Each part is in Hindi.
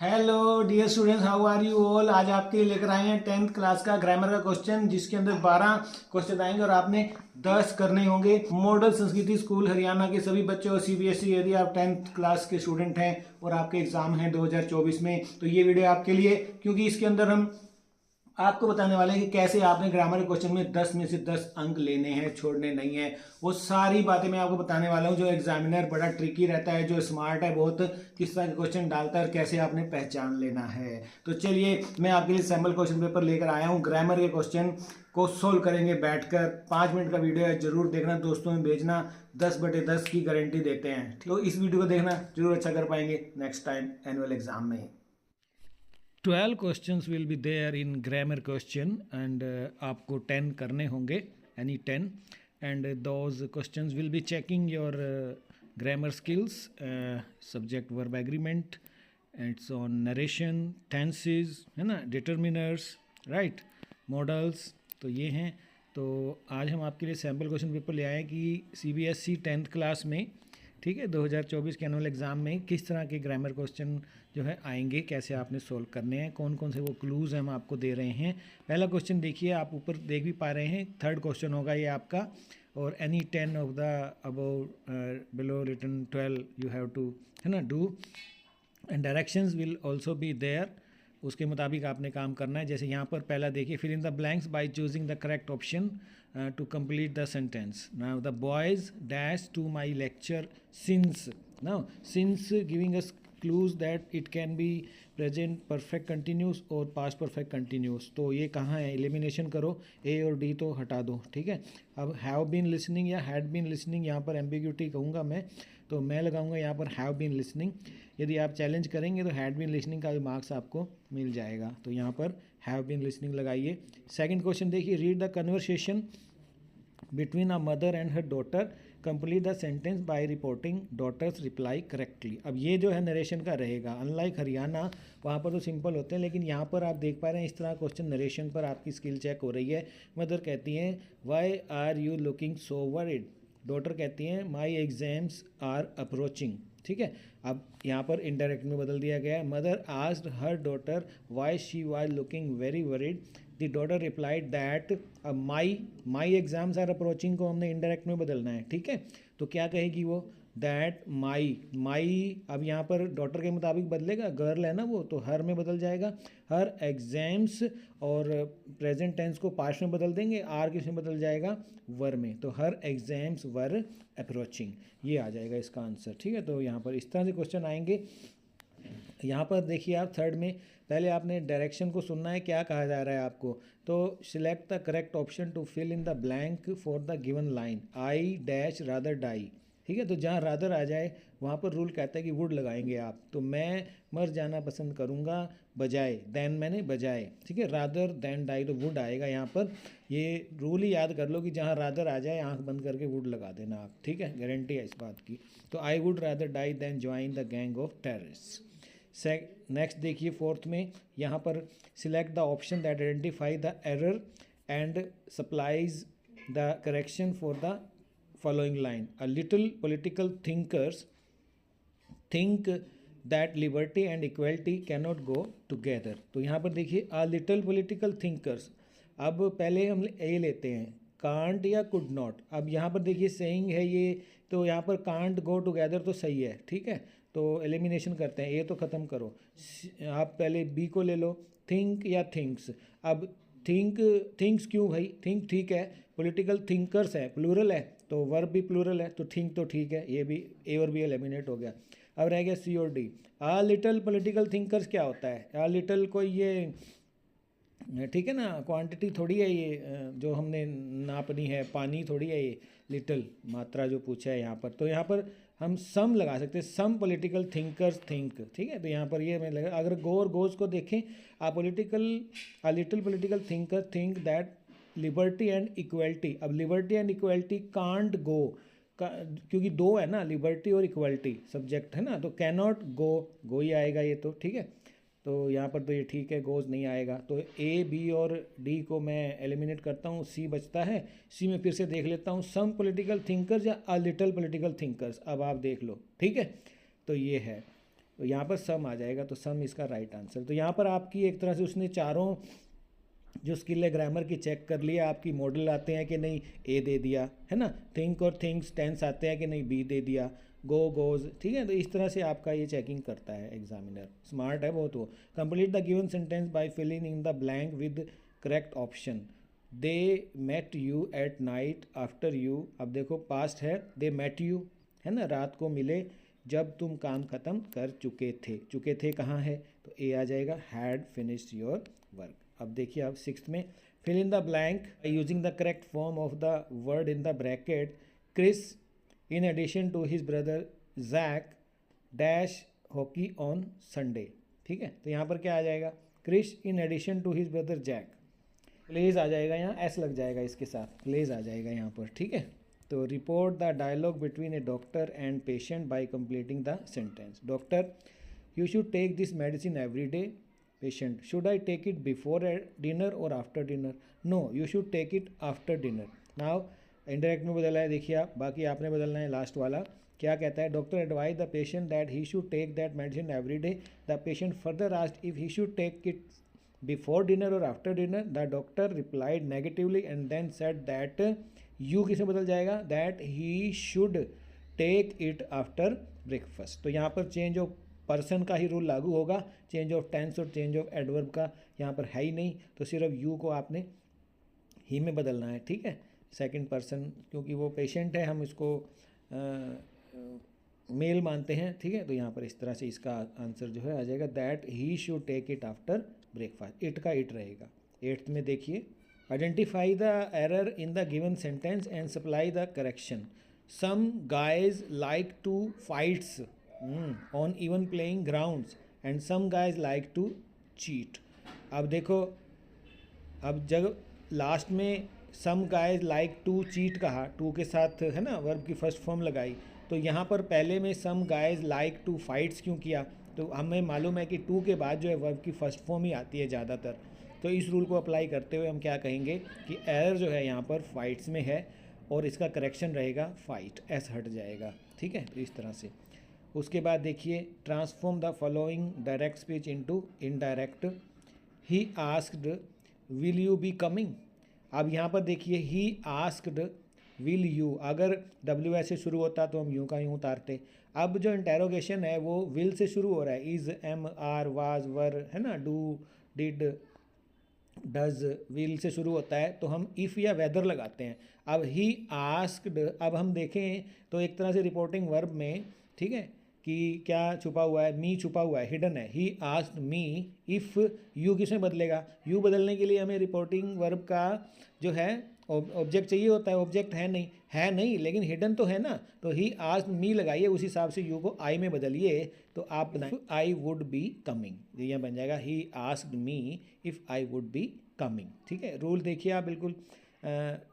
Hello dear students, how are you all. आज आपके लिए लेकर आए हैं 10th क्लास का ग्रामर का क्वेश्चन, जिसके अंदर 12 क्वेश्चन आएंगे और आपने 10 करने होंगे। मॉडल संस्कृति स्कूल हरियाणा के सभी बच्चे और सीबीएसई, यदि आप 10th क्लास के स्टूडेंट हैं और आपके एग्जाम हैं 2024 में, तो ये वीडियो आपके लिए, क्योंकि इसके अंदर हम आपको बताने वाले हैं कि कैसे आपने ग्रामर के क्वेश्चन में 10 में से 10 अंक लेने हैं, छोड़ने नहीं है। वो सारी बातें मैं आपको बताने वाला हूं। जो एग्जामिनर बड़ा ट्रिकी रहता है, जो स्मार्ट है बहुत, किस तरह के क्वेश्चन डालता है और कैसे आपने पहचान लेना है। तो चलिए, मैं आपके लिए सैम्पल क्वेश्चन पेपर लेकर आया हूँ। ग्रामर के क्वेश्चन को सोल्व करेंगे बैठकर। 5 मिनट का वीडियो है, जरूर देखना, दोस्तों में भेजना। 10/10 की गारंटी देते हैं। तो इस वीडियो को देखना, जरूर अच्छा कर पाएंगे नेक्स्ट टाइम एनुअल एग्जाम में। 12 questions will be there in grammar question and आपको 10 करने होंगे, any 10, and those questions will be checking your grammar skills, subject verb agreement, it's on narration, tenses, है ना, डिटर्मिनर्स, राइट, मॉडल्स। तो ये हैं। तो आज हम आपके लिए सैम्पल क्वेश्चन पेपर ले आए हैं कि सीबीएसई 10th क्लास में, ठीक है, 2024 के एनुअल एग्ज़ाम में किस तरह के ग्रामर क्वेश्चन जो है आएंगे, कैसे आपने सोल्व करने हैं, कौन कौन से वो क्लूज़ हम आपको दे रहे हैं। पहला क्वेश्चन देखिए, आप ऊपर देख भी पा रहे हैं, थर्ड क्वेश्चन होगा ये आपका। और any 10 of the above below written 12 you have to, है ना, do, and directions will also be there. उसके मुताबिक आपने काम करना है। जैसे यहाँ पर पहला देखिए, fill in the blanks by choosing the correct option to complete the sentence. Now the boys dash to my lecture since. Now since giving us clues that it can be present perfect continuous और past perfect continuous। तो ये कहाँ है, एलिमिनेशन करो, ए और डी तो हटा दो, ठीक है। अब हैव बीन लिसनिंग या हैड बीन लिसनिंग, यहाँ पर एम्बिग्यूटी कहूँगा मैं, तो मैं लगाऊंगा यहाँ पर हैव बीन लिसनिंग। यदि आप चैलेंज करेंगे तो हैड बीन लिसनिंग का भी मार्क्स आपको मिल जाएगा, तो यहाँ पर हैव बीन लिसनिंग लगाइए। सेकेंड क्वेश्चन देखिए, read the conversation between a mother and her daughter, complete the sentence by reporting daughter's reply correctly. अब ये जो है नरेशन का रहेगा, अनलाइक हरियाणा, वहाँ पर तो सिंपल होते हैं, लेकिन यहाँ पर आप देख पा रहे हैं इस तरह क्वेश्चन नरेशन पर आपकी स्किल चेक हो रही है। मदर कहती हैं why are you looking so worried, daughter कहती हैं माई एग्जाम्स आर अप्रोचिंग, ठीक है। अब यहाँ पर इनडायरेक्ट में बदल दिया गया है, mother asked her daughter why she was looking very worried, the daughter replied that. अब माई एग्जाम्स आर अप्रोचिंग को हमने इनडायरेक्ट में बदलना है, ठीक है। तो क्या कहेगी वो, दैट माई अब यहाँ पर डॉटर के मुताबिक बदलेगा, गर्ल है ना वो, तो हर में बदल जाएगा, हर एग्जाम्स, और प्रेजेंट टेंस को पास्ट में बदल देंगे, आर किस में बदल जाएगा, वर में, तो हर एग्जाम्स वर अप्रोचिंग, ये आ जाएगा इसका आंसर, ठीक है। तो यहाँ पर इस तरह से क्वेश्चन आएंगे। यहाँ पर देखिए आप थर्ड में, पहले आपने डायरेक्शन को सुनना है, क्या कहा जा रहा है आपको। तो select the correct option to fill in the blank for the given line, I dash rather die, ठीक है। तो जहाँ रादर आ जाए वहाँ पर रूल कहता है कि वुड लगाएंगे आप, तो मैं मर जाना पसंद करूँगा बजाय, दैन मैंने बजाय, ठीक है, रादर दैन डाई, तो वुड आएगा यहाँ पर। ये रूल ही याद कर लो कि जहाँ रादर आ जाए आंख बंद करके वुड लगा देना आप, ठीक है, गारंटी है इस बात की। तो I would rather die than join the gang of terrorist. Next देखिए फोर्थ में, यहाँ पर select the option that identify the error and supplies the correction for the following line. A little political thinkers think that liberty and equality cannot go together. तो यहाँ पर देखिए, अ लिटिल पॉलिटिकल थिंकर्स, अब पहले हम ए लेते हैं, कांट या कुड नॉट। अब यहाँ पर देखिए सेइंग है ये, तो यहाँ पर कांट गो टुगेदर तो सही है, ठीक है। तो एलिमिनेशन करते हैं, ए तो ख़त्म करो। आप पहले बी को ले लो, थिंक या थिंक्स। अब थिंक्स क्यों भाई, थिंक ठीक है, पॉलिटिकल थिंकर्स है, प्लूरल है, तो वर्ब भी प्लूरल है, तो थिंक तो ठीक है, ये भी ए और बी एलिमिनेट हो गया। अब रह गया सी और D. A little political thinkers क्या होता है, आ लिटल कोई ये, ठीक है ना, क्वांटिटी थोड़ी है ये, जो हमने नापनी है, पानी थोड़ी है ये, लिटिल मात्रा जो पूछा है यहाँ पर। तो यहाँ पर हम सम लगा सकते हैं, सम पॉलिटिकल थिंकर्स थिंक, ठीक है। तो यहाँ पर ये मैं लगा, अगर गो और गोज को देखें, a little political thinker think that liberty and equality. अब liberty and equality can't go, क्योंकि दो है ना, लिबर्टी और इक्वलिटी सब्जेक्ट है ना, तो कैनॉट गो ही आएगा ये, तो ठीक है। तो यहाँ पर तो ये ठीक है, गोज नहीं आएगा। तो ए बी और डी को मैं एलिमिनेट करता हूँ, सी बचता है। सी में फिर से देख लेता हूँ, सम पॉलिटिकल थिंकर्स या अ लिटल पॉलिटिकल थिंकर्स, अब आप देख लो, ठीक है। तो ये है। तो यहाँ पर सम आ जाएगा, तो सम इसका राइट आंसर। तो यहाँ पर आपकी एक तरह से उसने चारों जो स्किल है ग्रामर की चेक कर लिया, आपकी मॉडल आते हैं कि नहीं, ए दे दिया है ना, थिंक और थिंग्स टेंस आते हैं कि नहीं, बी दे दिया, गो गोज, ठीक है। तो इस तरह से आपका ये चेकिंग करता है एग्जामिनर, स्मार्ट है बहुत वो। Complete the given sentence by filling in the blank with correct option. They met you at night after you, अब देखो पास्ट है, दे मेट यू है ना, रात को मिले जब तुम काम ख़त्म कर चुके थे कहाँ है, तो ए आ जाएगा, हैड फिनिश्ड योर वर्क। अब देखिए आप सिक्स्थ में, fill in the blank using the correct form of the word in the bracket. Chris in addition to his brother Jack dash hockey on Sunday, ठीक है। तो यहाँ पर क्या आ जाएगा, Chris in addition to his brother Jack, plays आ जाएगा, यहाँ एस लग जाएगा इसके साथ, प्लेज आ जाएगा यहाँ पर, ठीक है। तो report the dialogue between a doctor and patient by completing the sentence. Doctor, you should take this medicine every day. Patient, should I take it before dinner or after dinner? No, you should take it after dinner. Now indirect में बदला है, देखिए आप, बाकी आपने बदलना है लास्ट वाला। क्या कहता है, doctor advise the patient that he should take that medicine every day. The patient further asked if he should take it before dinner और after dinner. The doctor replied negatively and then said that, you किसे बदल जाएगा, that he should take it after breakfast. तो यहाँ पर चेंज ऑफ पर्सन का ही रूल लागू होगा, चेंज ऑफ टेंस और चेंज ऑफ एडवर्ब का यहाँ पर है ही नहीं, तो सिर्फ यू को आपने ही में बदलना है, ठीक है। सेकंड पर्सन, क्योंकि वो पेशेंट है, हम इसको मेल मानते हैं, ठीक है। तो यहाँ पर इस तरह से इसका आंसर जो है आ जाएगा, that he should take it after breakfast, it का इट रहेगा। एट्थ में देखिए, identify the error in the given sentence and supply the correction. Some guys like to fights on even playing grounds and some guys like to cheat। अब देखो, अब जब लास्ट में some guys like to cheat कहा, टू के साथ है ना वर्ब की फर्स्ट फॉर्म लगाई, तो यहाँ पर पहले में some guys like to fights क्यों किया, तो हमें मालूम है कि टू के बाद जो है वर्ब की फर्स्ट फॉर्म ही आती है ज़्यादातर। तो इस रूल को अप्लाई करते हुए हम क्या कहेंगे कि एरर जो है यहाँ पर फाइट्स में है और इसका करेक्शन रहेगा फाइट, एस हट जाएगा, ठीक है। तो इस तरह से उसके बाद देखिए, transform the following direct speech into indirect. He asked will you be coming. अब यहाँ पर देखिए, ही आस्क्ड विल यू, अगर डब्ल्यू एस से शुरू होता तो हम यूँ का यूँ उतारते। अब जो इंटेरोगेशन है वो विल से शुरू हो रहा है, इज़, एम, आर, वाज, वर, है ना, do, did, does, will say शुरू होता है, तो हम इफ़ या वेदर लगाते हैं। अब ही आस्क्ड, अब हम देखें तो एक तरह से रिपोर्टिंग वर्ब में, ठीक है, कि क्या छुपा हुआ है, मी छुपा हुआ है, हिडन है। ही आस्क्ड मी इफ़ यू किसमें बदलेगा, यू बदलने के लिए हमें रिपोर्टिंग वर्ब का जो है ऑब्जेक्ट चाहिए होता है, ऑब्जेक्ट है नहीं, लेकिन हिडन तो है ना, तो ही आस्क्ड मी लगाइए, उस हिसाब से यू को आई में बदलिए, तो आप बनाए आई वुड बी कमिंग, ये बन जाएगा he asked me if I would be coming, ठीक है। रूल देखिए आप बिल्कुल,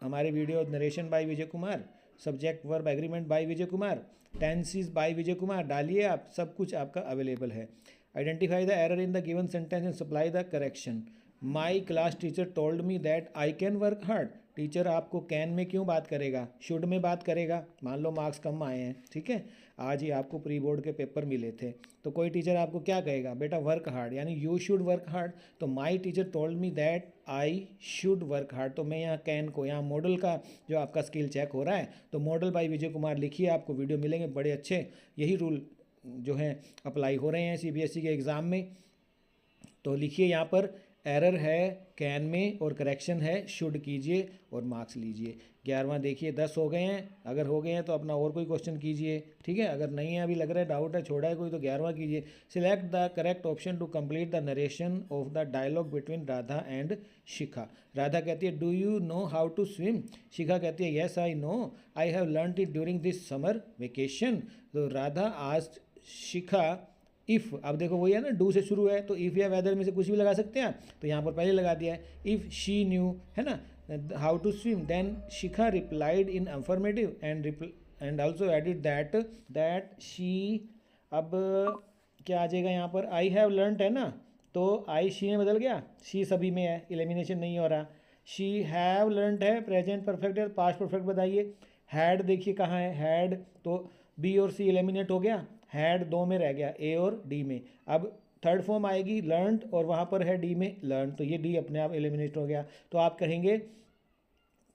हमारे video narration by Vijay Kumar, subject verb agreement by Vijay Kumar, tenses by Vijay Kumar, डालिए आप, सब कुछ आपका अवेलेबल है। Identify the error in the given sentence and supply the correction. My class teacher told me that I can work hard. Teacher आपको कैन में क्यों बात करेगा, शुड में बात करेगा, मान लो मार्क्स कम आए हैं, ठीक है, आज ही आपको प्री बोर्ड के पेपर मिले थे, तो कोई टीचर आपको क्या कहेगा, बेटा वर्क हार्ड, यानी यू शुड वर्क हार्ड। तो my teacher told me that I should work hard, तो मैं यहाँ कैन को, यहाँ मॉडल का जो आपका स्किल चेक हो रहा है, तो मॉडल बाय विजय कुमार लिखिए, आपको वीडियो मिलेंगे बड़े अच्छे, यही रूल जो हैं अप्लाई हो रहे हैं CBSE के एग्ज़ाम में। तो लिखिए यहाँ पर एरर है कैन में और करेक्शन है शुड कीजिए और मार्क्स लीजिए। 11वां देखिए, 10 हो गए हैं, अगर हो गए हैं तो अपना और कोई क्वेश्चन कीजिए, ठीक है, अगर नहीं है अभी लग रहा है डाउट है, छोड़ा है कोई, तो 11वां कीजिए। Select the correct option to complete the narration of the dialogue between Radha and Shikha. Radha कहती है do you know how to swim, Shikha कहती है yes I know, I have learned it during this summer vacation. तो राधा आस्क्ड शिखा इफ़, अब देखो वही है ना, डू से शुरू है, तो इफ़ या वेदर में से कुछ भी लगा सकते हैं आप, तो यहाँ पर पहले लगा दिया है, इफ़ शी न्यू, है ना, how to swim, then Shikha replied in affirmative and also added that she, अब क्या आ जाएगा यहाँ पर, आई हैव लर्नड है ना, तो आई शी में बदल गया, शी सभी में है, एलिमिनेशन नहीं हो रहा। शी हैव लर्नड है, प्रेजेंट परफेक्ट है, पास्ट परफेक्ट बताइए। हैड देखिए कहाँ है, हैड, तो बी और सी एलिमिनेट हो गया, हैड दो में रह गया, ए और डी में। अब थर्ड फॉर्म आएगी लर्नड और वहाँ पर है डी में लर्न, तो ये डी अपने आप एलिमिनेट हो गया। तो आप कहेंगे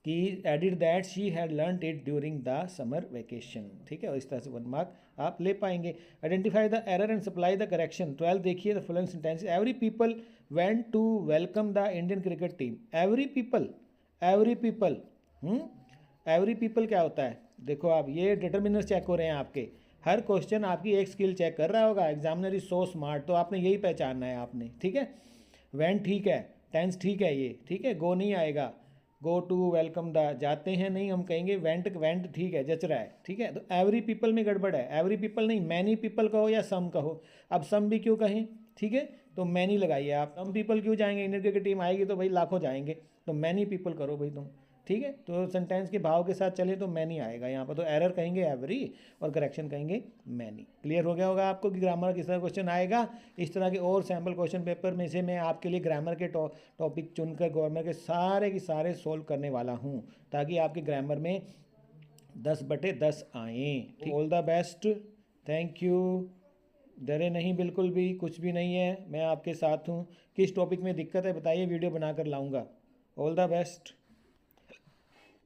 कि added that she had learn it during the summer vacation, ठीक है, और इस तरह से 1 मार्क आप ले पाएंगे। Identify the error and supply the correction. 12 देखिए the following sentence, every people went to welcome the Indian cricket team. Every people, every people, every people क्या होता है, देखो आप ये डिटर्मिनर्स चेक हो रहे हैं आपके, हर क्वेश्चन आपकी एक स्किल चेक कर रहा होगा, एग्जामिनर इज सो स्मार्ट, तो आपने यही पहचानना है आपने, ठीक है। वेंट ठीक है, टेंस ठीक है ये, ठीक है, गो नहीं आएगा, गो टू वेलकम द, जाते हैं नहीं, हम कहेंगे वेंट, वेंट ठीक है, जच रहा है, ठीक है। तो एवरी पीपल में गड़बड़ है, एवरी पीपल नहीं, मैनी पीपल कहो या सम कहो। अब सम भी क्यों कहें, ठीक है, तो मैनी लगाइए आप। सम पीपल क्यों जाएंगे, इंडियन क्रिकेट टीम आएगी तो भाई लाखों जाएंगे, तो मैनी पीपल करो भाई तुम, ठीक है। तो सेंटेंस के भाव के साथ चले तो मैनी आएगा यहाँ पर, तो एरर कहेंगे एवरी और करेक्शन कहेंगे मैनी। क्लियर हो गया होगा आपको कि ग्रामर किस तरह क्वेश्चन आएगा। इस तरह के और सैम्पल क्वेश्चन पेपर में से मैं आपके लिए ग्रामर के टॉपिक चुनकर ग्रामर के सारे सोल्व करने वाला हूँ, ताकि आपके ग्रामर में 10/10 आएँ। ठीक, all the best, thank you. डरे नहीं, बिल्कुल भी कुछ भी नहीं है, मैं आपके साथ हूँ। किस टॉपिक में दिक्कत है बताइए, वीडियो बनाकर लाऊंगा। All the best.